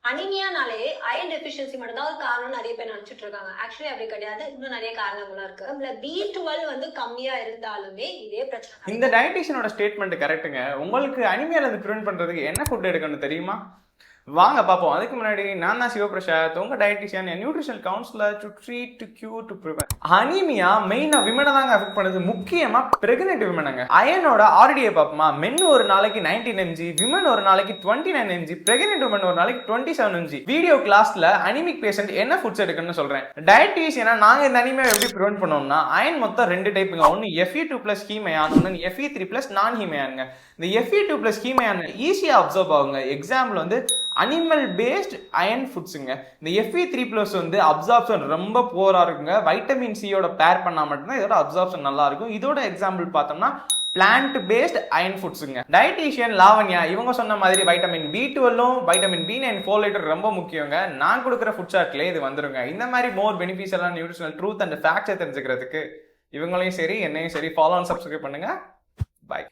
அனிமியானாலே iron deficiency மட்டும் தான் ஒரு காரணம் நிறைய பேர் நினைச்சிட்டு இருக்காங்க. ஆக்சுவலி அப்படி கிடையாது. இன்னும் நிறைய காரணங்களும் இருக்கு. அதுல B12 வந்து கம்மியா இருந்தாலுமே இதே பிரச்சனை. இந்த டயட்டிஷியனோட ஸ்டேட்மெண்ட் கரெக்ட்டுங்க. உங்களுக்கு அனிமியால இருந்து ப்ரிவென்ட் பண்றதுக்கு என்ன ஃபுட் எடுக்கணும் தெரியுமா? வாங்க பார்ப்போம். அதுக்கு முன்னாடி நான் தான் சிவபிரசாத், உங்க dietitian, nutritional councillor to treat to cure to prevent. Anaemia மெயினா விமனை தாங்க அஃபெக்ட் பண்ணுது, முக்கியமா பிரெக்னென்ட் விமனுங்க. அயனோட ஆர்டிஏ பார்ப்போமா, மென் ஒரு நாளைக்கு 19 mg, விமன் ஒரு நாளைக்கு 29 mg, பிரெக்னென்ட் விமன் ஒரு நாளைக்கு 27 mg. வீடியோ கிளாஸ்ல அனிமிக் பேஷண்ட் என்ன ஃபுட்ஸ் எடுக்கணும்னு சொல்றேன். டயட்டிஷியனா நாங்க இந்த அனிமியா எப்படி ப்ரிவென்ட் பண்ணோம்னா, அயன் மொத்தம் 2 டைப்புங்க. ஒன்னு Fe2+ ஹீமயான், ஒன்னு Fe3+ நான் ஹீமயானுங்க. இந்த Fe2+ ஹீமயான் ஈஸியா அப்சர்வ் ஆகுங்க. எக்ஸாம்பிள் வந்து அனிமல் பேஸ்ட் அயன் ஃபுட்ஸுங்க. இந்த Fe3+ வந்து அப்சார்ப்ஷன் ரொம்ப போரா இருக்குங்க. வைட்டமின் சியோட பேர் பண்ணா மட்டும்தான் இதோட அப்சார்ப்ஷன் நல்லா இருக்கும். இதோட எக்ஸாம்பிள் பார்த்தோம்னா பிளான்ட் பேஸ்ட் அயன் ஃபுட்ஸுங்க. டயட்டிஷியன் லாவண்யா இவங்க சொன்ன மாதிரி vitamin B12, vitamin B9, folate ரொம்ப முக்கியங்க. நான் கொடுக்குற ஃபுட் சார்ட்லேயே இது வந்துருங்க. இந்த மாதிரி மோர் பெனிஃபிஷியலான நியூட்ரிஷனல் ட்ரூத் அண்ட் ஃபேக்ட்ஸை தெரிஞ்சுக்கிறதுக்கு இவங்களையும் சரி என்னையும் சரி ஃபாலோ அண்ட் சப்ஸ்கிரைப் பண்ணுங்க. பாய்.